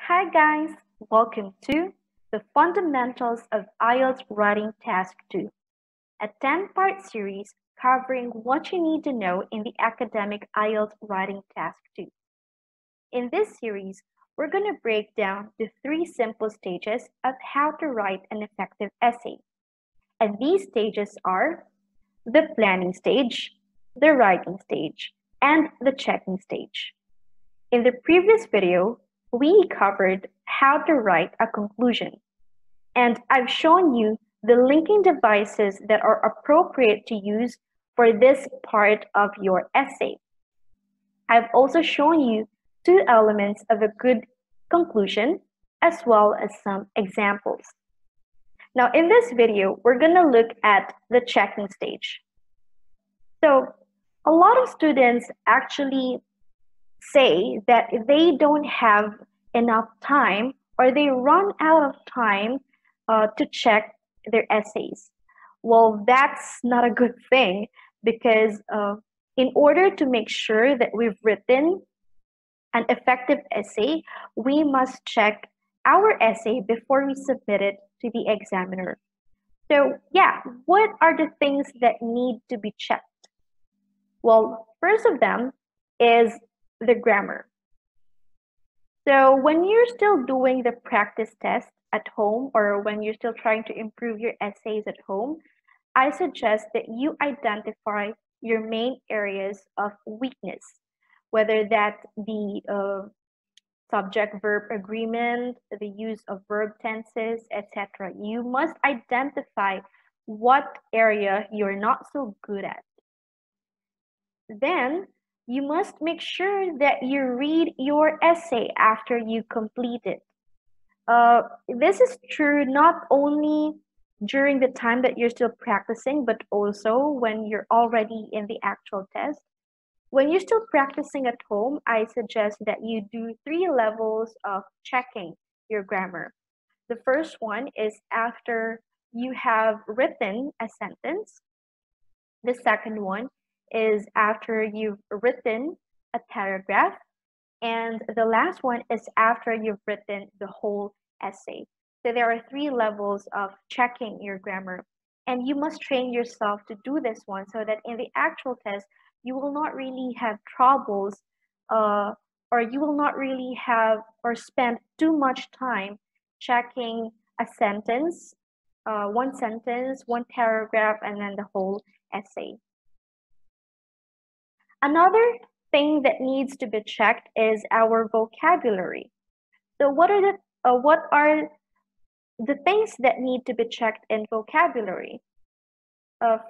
Hi guys, welcome to the Fundamentals of IELTS Writing Task 2, a 10-part series covering what you need to know in the academic IELTS Writing Task 2. In this series, we're going to break down the 3 simple stages of how to write an effective essay. And these stages are the planning stage, the writing stage, and the checking stage. In the previous video, we covered how to write a conclusion, and I've shown you the linking devices that are appropriate to use for this part of your essay. I've also shown you 2 elements of a good conclusion, as well as some examples. Now, in this video, we're going to look at the checking stage. So, a lot of students actually say that they don't have enough time or they run out of time to check their essays. Well, that's not a good thing because in order to make sure that we've written an effective essay, we must check our essay before we submit it to the examiner. So yeah, what are the things that need to be checked? Well, first of them is the grammar. So when you're still doing the practice test at home or when you're still trying to improve your essays at home, I suggest that you identify your main areas of weakness, whether that be subject-verb agreement, the use of verb tenses, etc. You must identify what area you're not so good at. Then, you must make sure that you read your essay after you complete it. This is true not only during the time that you're still practicing, but also when you're already in the actual test. When you're still practicing at home, I suggest that you do 3 levels of checking your grammar. The first one is after you have written a sentence. The second one is after you've written a paragraph, and the last one is after you've written the whole essay. So there are 3 levels of checking your grammar, and you must train yourself to do this one so that in the actual test, you will not really have troubles or you will not really have or spend too much time checking a sentence, one sentence, one paragraph, and then the whole essay. Another thing that needs to be checked is our vocabulary. So what are the things that need to be checked in vocabulary?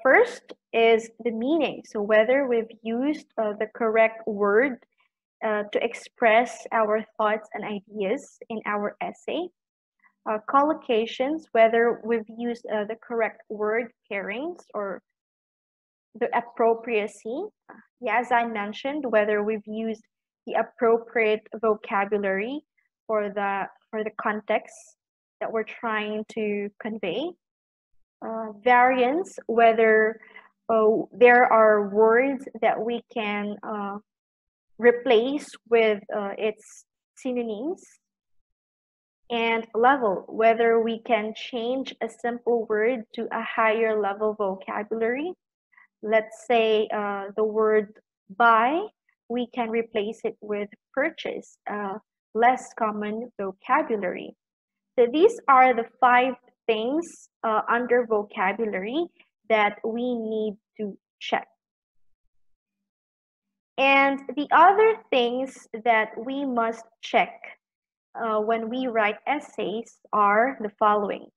First is the meaning. So whether we've used the correct word to express our thoughts and ideas in our essay. Collocations, whether we've used the correct word pairings or the appropriacy, as I mentioned, whether we've used the appropriate vocabulary for the context that we're trying to convey. Variance, whether there are words that we can replace with its synonyms. And level, whether we can change a simple word to a higher level vocabulary. Let's say the word buy, we can replace it with purchase, less common vocabulary. So these are the 5 things under vocabulary that we need to check. And the other things that we must check when we write essays are the following.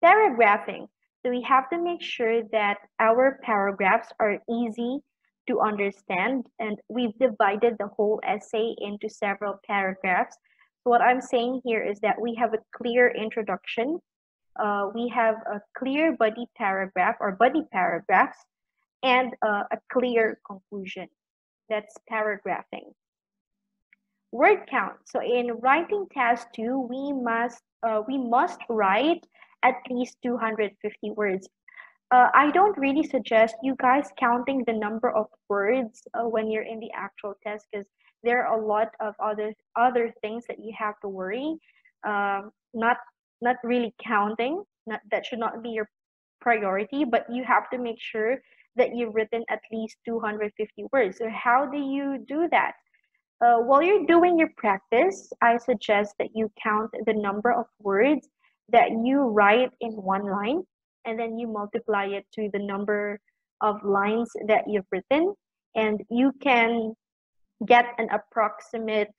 Paragraphing. So we have to make sure that our paragraphs are easy to understand, and we've divided the whole essay into several paragraphs. So what I'm saying here is that we have a clear introduction, we have a clear body paragraph or body paragraphs, and a clear conclusion. That's paragraphing. Word count. So in writing task 2, we must write at least 250 words. I don't really suggest you guys counting the number of words when you're in the actual test, because there are a lot of other things that you have to worry. Not really counting. That should not be your priority, but you have to make sure that you've written at least 250 words. So how do you do that? While you're doing your practice, I suggest that you count the number of words that you write in one line, and then you multiply it to the number of lines that you've written, and you can get an approximate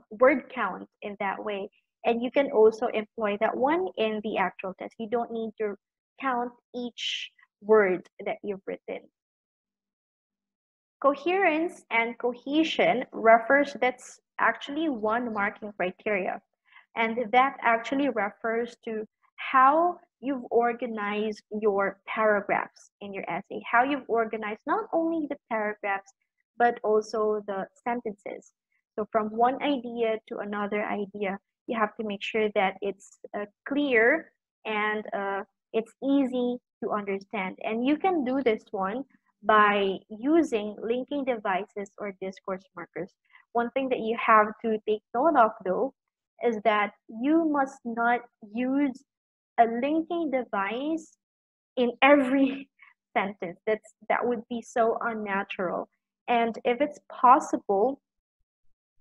word count in that way. And you can also employ that one in the actual test. You don't need to count each word that you've written. Coherence and cohesion refers, that's actually one marking criteria. And that actually refers to how you've organized your paragraphs in your essay, how you've organized not only the paragraphs, but also the sentences. So from one idea to another idea, you have to make sure that it's clear and it's easy to understand. And you can do this one by using linking devices or discourse markers. One thing that you have to take note of, though, is that you must not use a linking device in every sentence. That would be so unnatural. And if it's possible,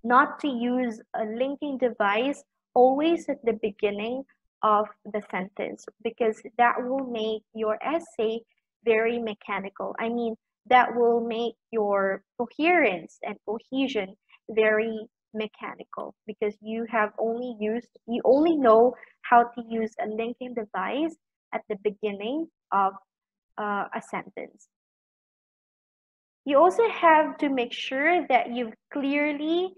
not to use a linking device always at the beginning of the sentence, because that will make your essay very mechanical. I mean, that will make your coherence and cohesion very mechanical, because you only know how to use a linking device at the beginning of a sentence. You also have to make sure that you've clearly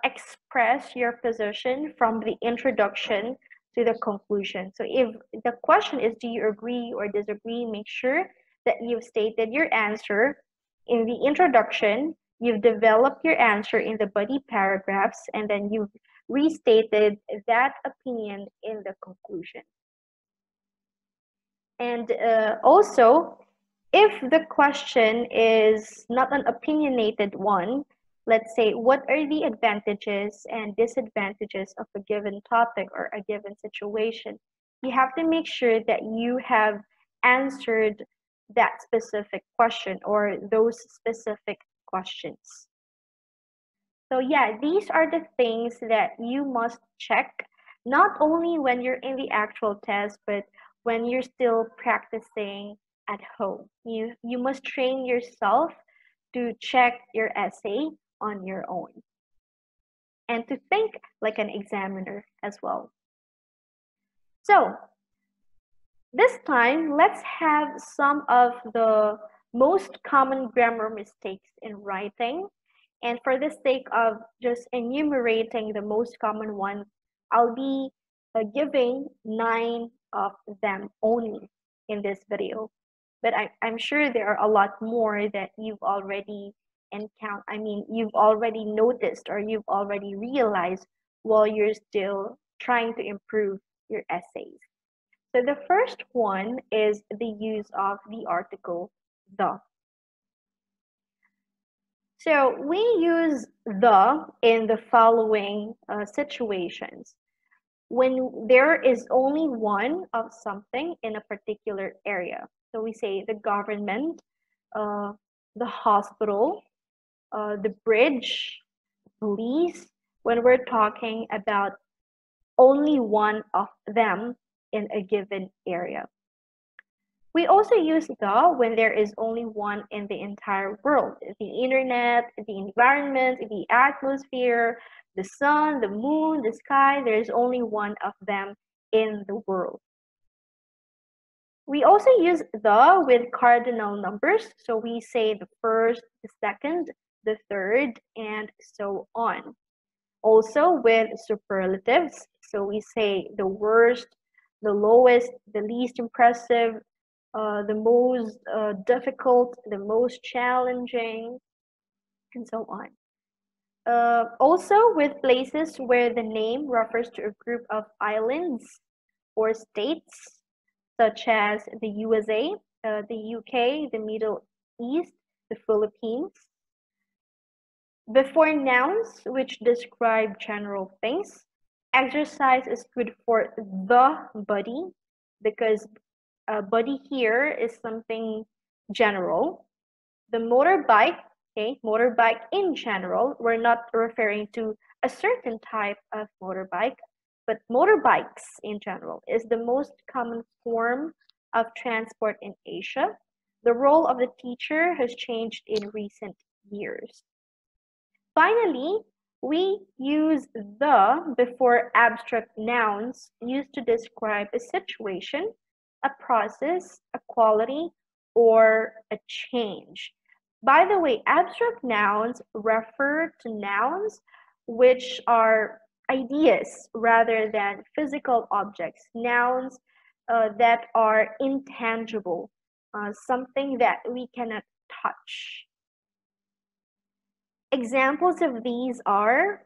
express your position from the introduction to the conclusion. So if the question is, do you agree or disagree, make sure that you've stated your answer in the introduction, you've developed your answer in the body paragraphs, and then you've restated that opinion in the conclusion. And also, if the question is not an opinionated one, let's say, what are the advantages and disadvantages of a given topic or a given situation? You have to make sure that you have answered that specific question or those specific questions. So yeah, these are the things that you must check, not only when you're in the actual test, but when you're still practicing at home. You must train yourself to check your essay on your own and to think like an examiner as well. So this time, let's have some of the most common grammar mistakes in writing. And for the sake of just enumerating the most common ones, I'll be giving 9 of them only in this video. But I'm sure there are a lot more that you've already you've already noticed or you've already realized while you're still trying to improve your essays. So the first one is the use of the article the. So we use the in the following situations. When there is only one of something in a particular area. So we say the government, the hospital, the bridge, police, when we're talking about only one of them in a given area. We also use the when there is only one in the entire world. The internet, the environment, the atmosphere, the sun, the moon, the sky, there's only one of them in the world. We also use the with cardinal numbers. So we say the first, the second, the third, and so on. Also with superlatives. So we say the worst, the lowest, the least impressive, the most difficult, the most challenging, and so on. Also with places where the name refers to a group of islands or states, such as the USA, the UK, the Middle East, the Philippines. Before nouns, which describe general things, exercise is good for the body because body here is something general. The motorbike, okay, motorbike in general, we're not referring to a certain type of motorbike, but motorbikes in general is the most common form of transport in Asia. The role of the teacher has changed in recent years. Finally, we use the before abstract nouns used to describe a situation, a process, a quality, or a change. By the way, abstract nouns refer to nouns which are ideas rather than physical objects, nouns that are intangible, something that we cannot touch. Examples of these are,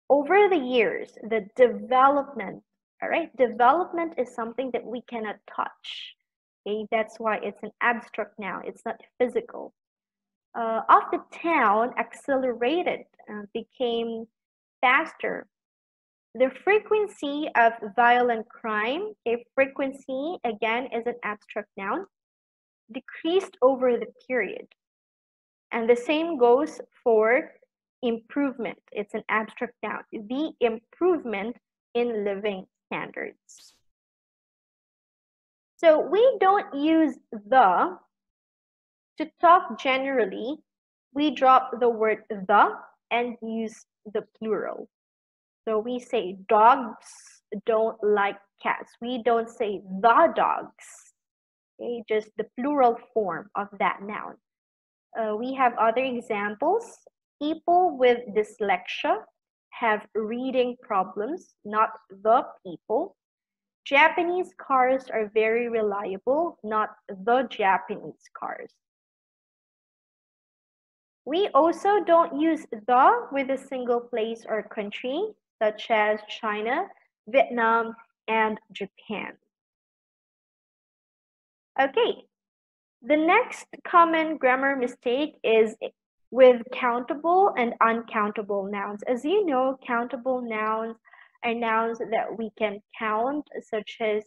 over the years, the development, all right? Development is something that we cannot touch, okay? That's why it's an abstract noun, it's not physical. Of the town accelerated, became faster. The frequency of violent crime, okay, frequency again is an abstract noun, decreased over the period. And the same goes for improvement. It's an abstract noun. The improvement in living standards. So we don't use the to talk generally. We drop the word the and use the plural. So we say dogs don't like cats. We don't say the dogs. Okay, just the plural form of that noun. We have other examples. People with dyslexia have reading problems, not the people. Japanese cars are very reliable, not the Japanese cars. We also don't use the with a single place or country, such as China, Vietnam, and Japan. Okay, the next common grammar mistake is with countable and uncountable nouns. As you know, countable nouns are nouns that we can count, such as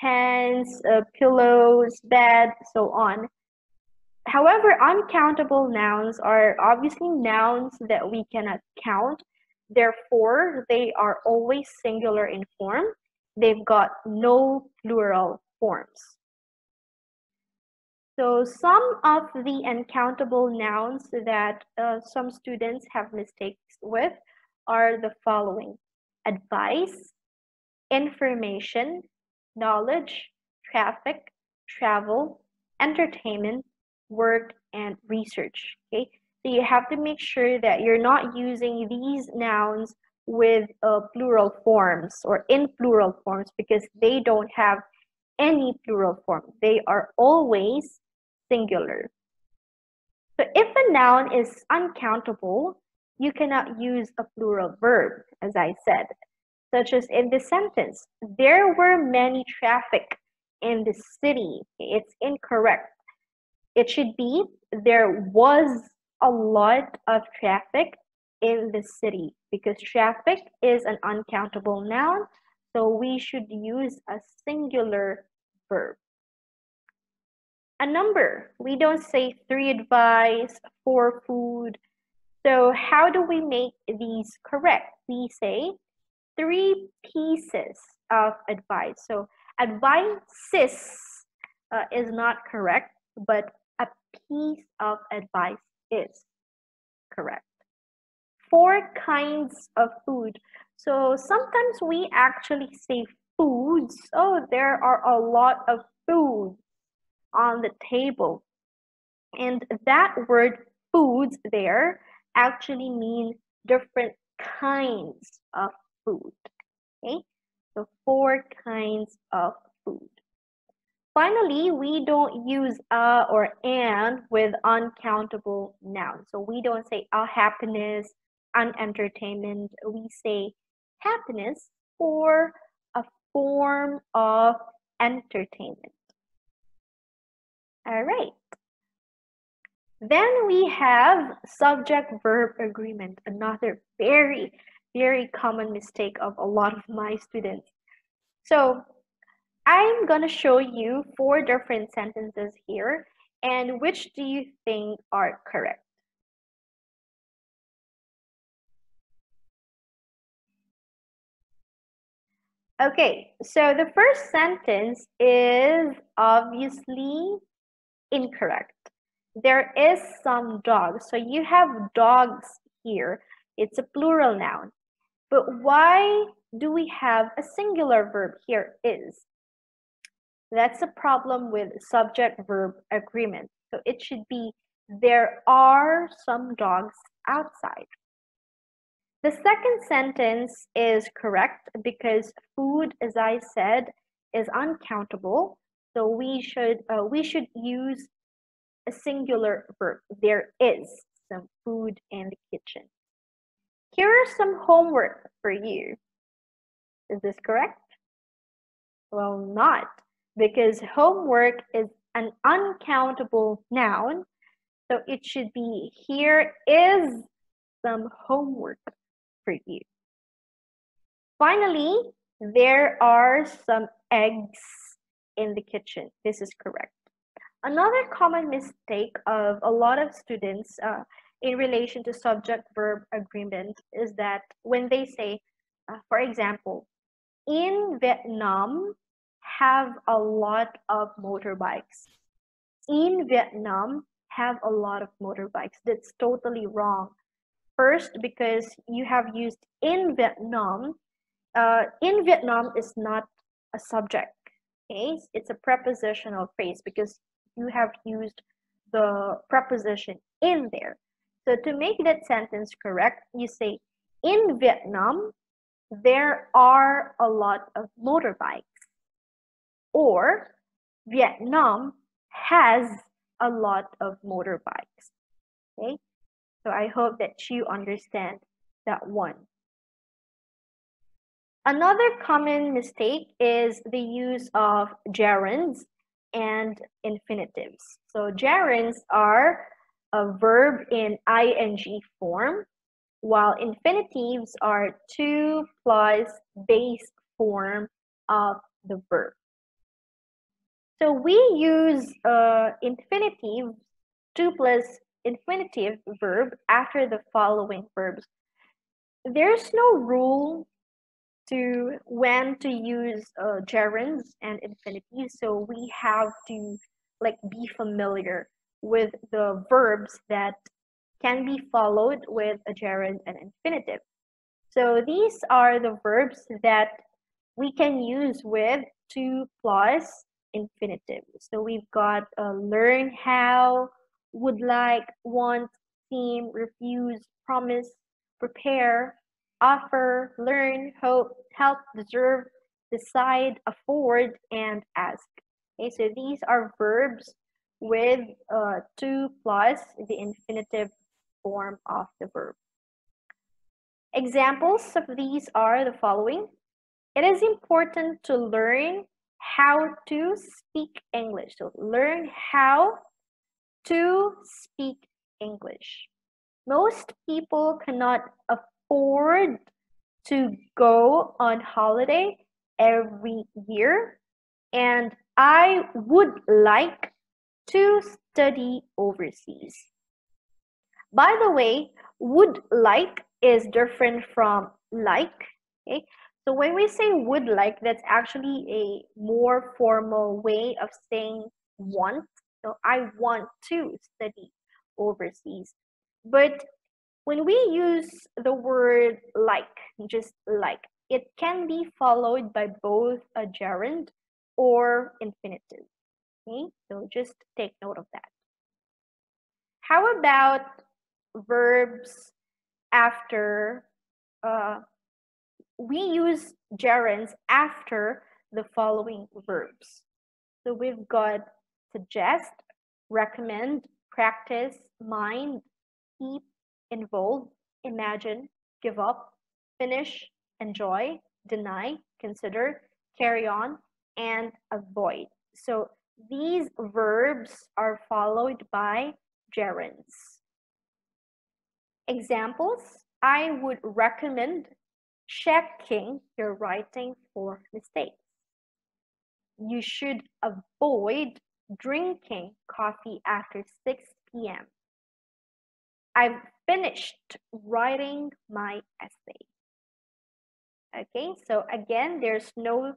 pens, pillows, bed, so on. However, uncountable nouns are obviously nouns that we cannot count. Therefore, they are always singular in form. They've got no plural forms. So some of the uncountable nouns that some students have mistakes with are the following: advice, information, knowledge, traffic, travel, entertainment, work, and research. Okay, so you have to make sure that you're not using these nouns with plural forms or in plural forms because they don't have any plural form. They are always singular. So if a noun is uncountable, you cannot use a plural verb, as I said, such as in this sentence, there were many traffic in the city. It's incorrect. It should be, there was a lot of traffic in the city, because traffic is an uncountable noun, so we should use a singular verb. A number, we don't say 3 advice, 4 food. So how do we make these correct? We say 3 pieces of advice. So advices is not correct, but a piece of advice is correct. 4 kinds of food. So sometimes we actually say foods. Oh, there are a lot of food on the table. And that word foods there actually mean different kinds of food. Okay, so 4 kinds of food. Finally, we don't use a or an with uncountable nouns. So we don't say a happiness, an entertainment. We say happiness or a form of entertainment. All right. Then we have subject-verb agreement, another very, very common mistake of a lot of my students. So I'm going to show you 4 different sentences here, and which do you think are correct? Okay, so the first sentence is obviously incorrect. There is some dogs. So you have dogs here. It's a plural noun. But why do we have a singular verb here, is? That's a problem with subject-verb agreement. So it should be, there are some dogs outside. The second sentence is correct because food, as I said, is uncountable. So we should use a singular verb. There is some food in the kitchen. Here are some homework for you. Is this correct? Well, not, because homework is an uncountable noun. So it should be, here is some homework for you. Finally, there are some eggs in the kitchen. This is correct. Another common mistake of a lot of students in relation to subject-verb agreement is that when they say, for example, in Vietnam have a lot of motorbikes. In Vietnam have a lot of motorbikes. That's totally wrong. First, because you have used in Vietnam. In Vietnam is not a subject. Okay, it's a prepositional phrase because you have used the preposition in there. So to make that sentence correct, you say, in Vietnam, there are a lot of motorbikes. Or, Vietnam has a lot of motorbikes. Okay, so I hope that you understand that one. Another common mistake is the use of gerunds and infinitives. So gerunds are a verb in ing form, while infinitives are to plus base form of the verb. So we use infinitive, to plus infinitive verb after the following verbs. There's no rule to when to use gerunds and infinitives, so we have to be familiar with the verbs that can be followed with a gerund and infinitive. So these are the verbs that we can use with to plus infinitive. So we've got learn how, would like, want, seem, refuse, promise, prepare, offer, learn, hope, help, deserve, decide, afford, and ask. Okay, so these are verbs with to plus the infinitive form of the verb. Examples of these are the following. It is important to learn how to speak English. So learn how to speak English. Most people cannot afford to go on holiday every year, and I would like to study overseas. By the way, would like is different from like. Okay, so when we say would like, that's actually a more formal way of saying want. So I want to study overseas. But when we use the word like, just like, it can be followed by both a gerund or infinitive. Okay, so just take note of that. How about verbs after, we use gerunds after the following verbs. So we've got suggest, recommend, practice, mind, keep, involve, imagine, give up, finish, enjoy, deny, consider, carry on, and avoid. So these verbs are followed by gerunds. Examples, I would recommend checking your writing for mistakes. You should avoid drinking coffee after 6 p.m. I've finished writing my essay. Okay, so again, there's no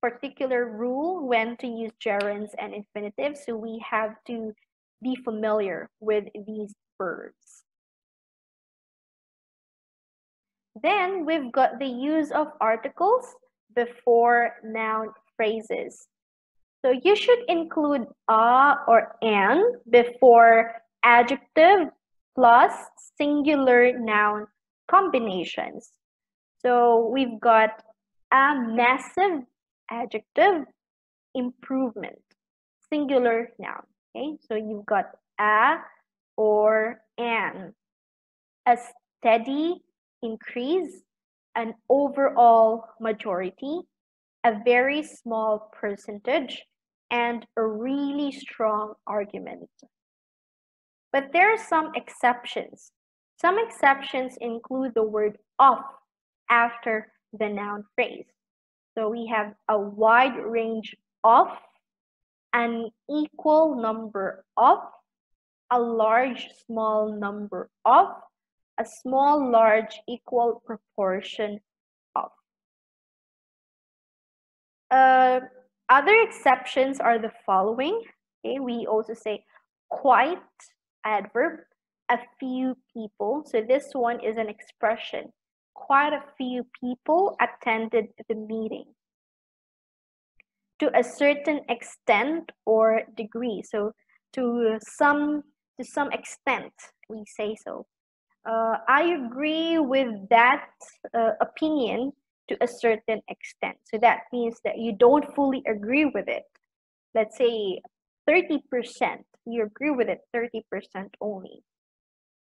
particular rule when to use gerunds and infinitives, so we have to be familiar with these verbs. Then we've got the use of articles before noun phrases. So you should include a or an before adjective plus singular noun combinations. So we've got a massive adjective, improvement, singular noun. Okay, so you've got a or an, a steady increase, an overall majority, a very small percentage, and a really strong argument. But there are some exceptions. Some exceptions include the word of after the noun phrase. So we have a wide range of, an equal number of, a large small number of, a small large equal proportion of. Other exceptions are the following. Okay, we also say quite, adverb, a few people. So this one is an expression. Quite a few people attended the meeting. To a certain extent or degree. So to some extent, we say so. I agree with that opinion to a certain extent. So that means that you don't fully agree with it. Let's say 30%, you agree with it 30% only.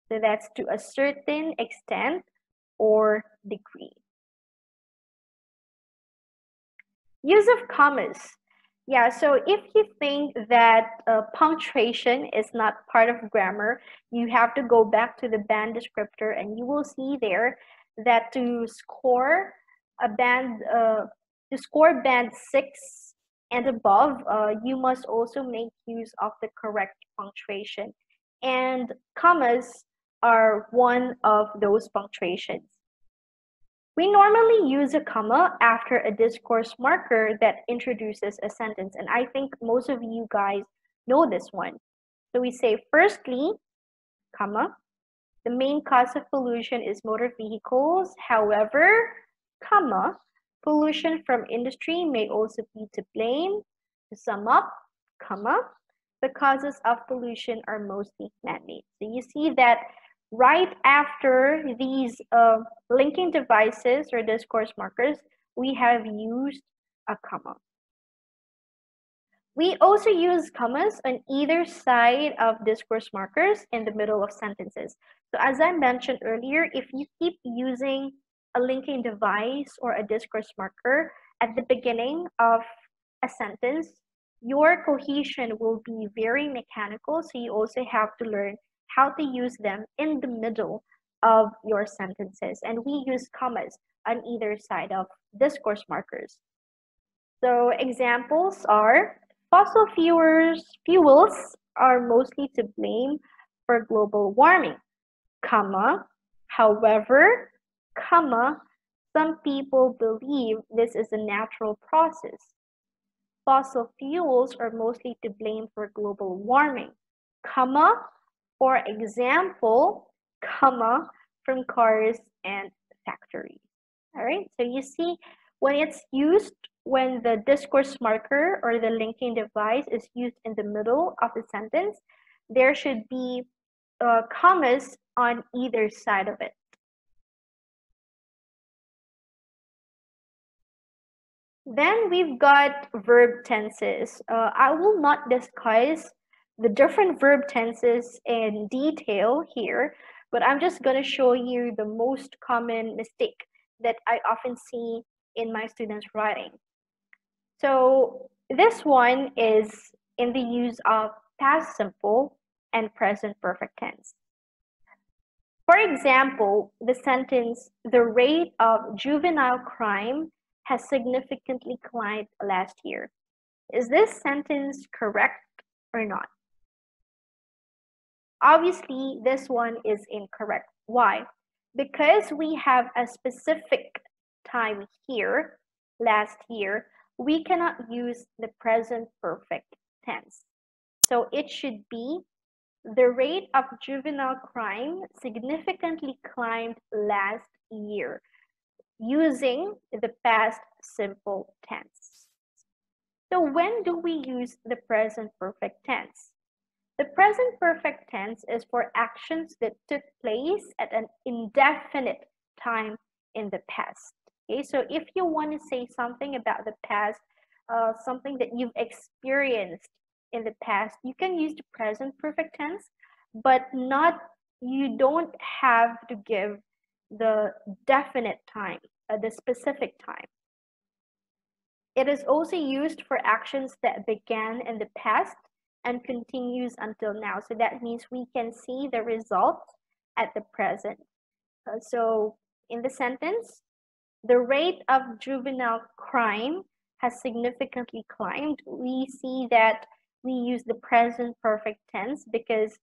So that's to a certain extent or degree. Use of commas. Yeah, so if you think that punctuation is not part of grammar, you have to go back to the band descriptor and you will see there that to score band 6 and above, you must also make use of the correct punctuation. And commas are one of those punctuations. We normally use a comma after a discourse marker that introduces a sentence, and I think most of you guys know this one. So we say, firstly, comma, the main cause of pollution is motor vehicles. However, comma, pollution from industry may also be to blame. To sum up, comma, the causes of pollution are mostly man-made. So you see that right after these linking devices or discourse markers, we have used a comma. We also use commas on either side of discourse markers in the middle of sentences. So as I mentioned earlier, if you keep using a linking device or a discourse marker at the beginning of a sentence, your cohesion will be very mechanical. So you also have to learn how to use them in the middle of your sentences. And we use commas on either side of discourse markers. So examples are, fossil fuels are mostly to blame for global warming, comma, however, comma, some people believe this is a natural process. Fossil fuels are mostly to blame for global warming, comma, for example, comma, from cars and factories. All right, so you see when it's used, when the discourse marker or the linking device is used in the middle of the sentence, there should be commas on either side of it. Then we've got verb tenses. I will not discuss the different verb tenses in detail here, but I'm just going to show you the most common mistake that I often see in my students' writing. So this one is in the use of past simple and present perfect tense. For example, the sentence, "The rate of juvenile crime has significantly climbed last year." Is this sentence correct or not? Obviously, this one is incorrect. Why? Because we have a specific time here, last year, we cannot use the present perfect tense. So it should be, "The rate of juvenile crime significantly climbed last year," using the past simple tense. So when do we use the present perfect tense? The present perfect tense is for actions that took place at an indefinite time in the past. Okay, so if you want to say something about the past, something that you've experienced in the past, you can use the present perfect tense, but you don't have to give the definite time, the specific time. It is also used for actions that began in the past and continues until now. So that means we can see the result at the present. So in the sentence, "The rate of juvenile crime has significantly climbed," we see that we use the present perfect tense because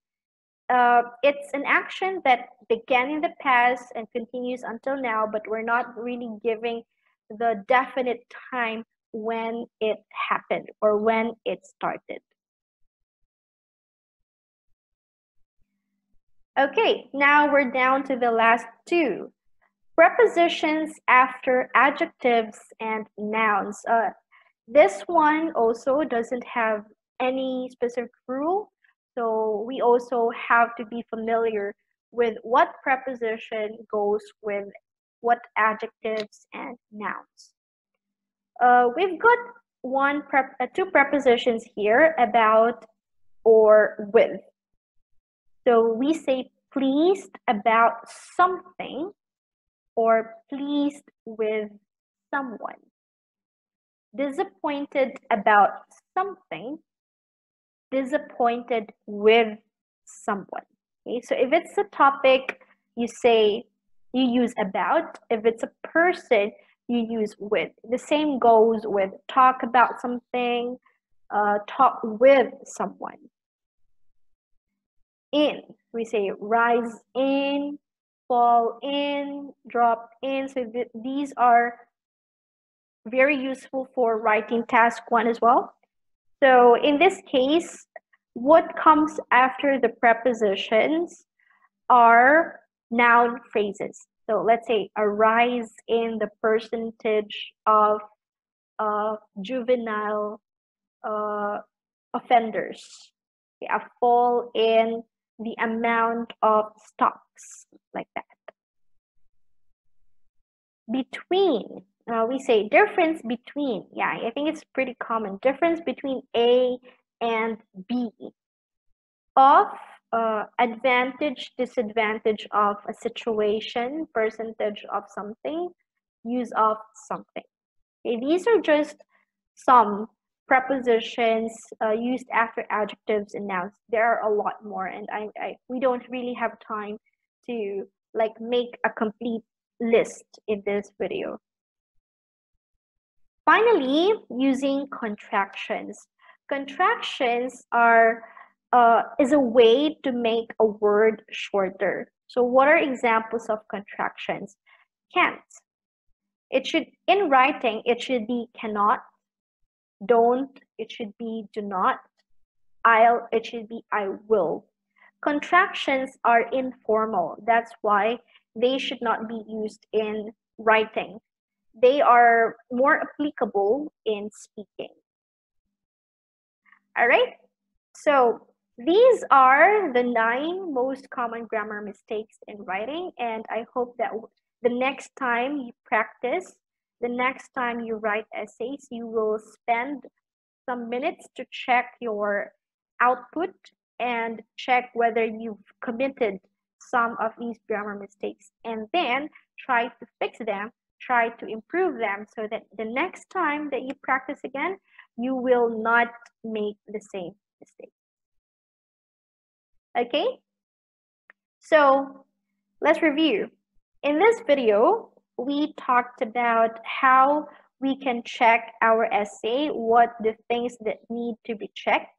it's an action that began in the past and continues until now, but we're not really giving the definite time when it happened or when it started. Okay, now we're down to the last two. Prepositions after adjectives and nouns. This one also doesn't have any specific rule, so we also have to be familiar with what preposition goes with what adjectives and nouns. We've got two prepositions here, about or with. So we say pleased about something or pleased with someone. Disappointed about something, disappointed with someone. Okay, so if it's a topic, you use about. If it's a person, you use with. The same goes with talk about something, talk with someone. In, we say rise in, fall in, drop in. So these are very useful for writing task 1 as well. So in this case, what comes after the prepositions are noun phrases. So let's say a rise in the percentage of juvenile offenders, a fall in the amount of stocks, like that. Between, we say difference between. Yeah, I think it's pretty common. Difference between A and B. Of, advantage, disadvantage of a situation, percentage of something, use of something. Okay, these are just some prepositions used after adjectives and nouns. There are a lot more, and we don't really have time to make a complete list in this video. Finally, using contractions. Contractions is a way to make a word shorter. So what are examples of contractions? Can't. In writing, it should be cannot. Don't, it should be do not. I'll, it should be I will. Contractions are informal. That's why they should not be used in writing. They are more applicable in speaking. All right, so these are the 9 most common grammar mistakes in writing, and I hope that the next time you practice, the next time you write essays, you will spend some minutes to check your output and check whether you've committed some of these grammar mistakes, and then try to fix them, try to improve them, so that the next time that you practice again, you will not make the same mistake. Okay? So let's review. In this video, we talked about how we can check our essay, what the things that need to be checked.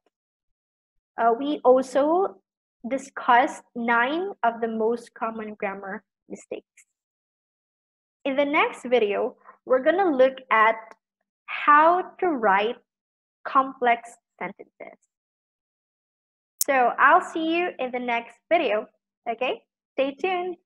We also discussed 9 of the most common grammar mistakes. In the next video, we're going to look at how to write complex sentences. So I'll see you in the next video. Okay? Stay tuned.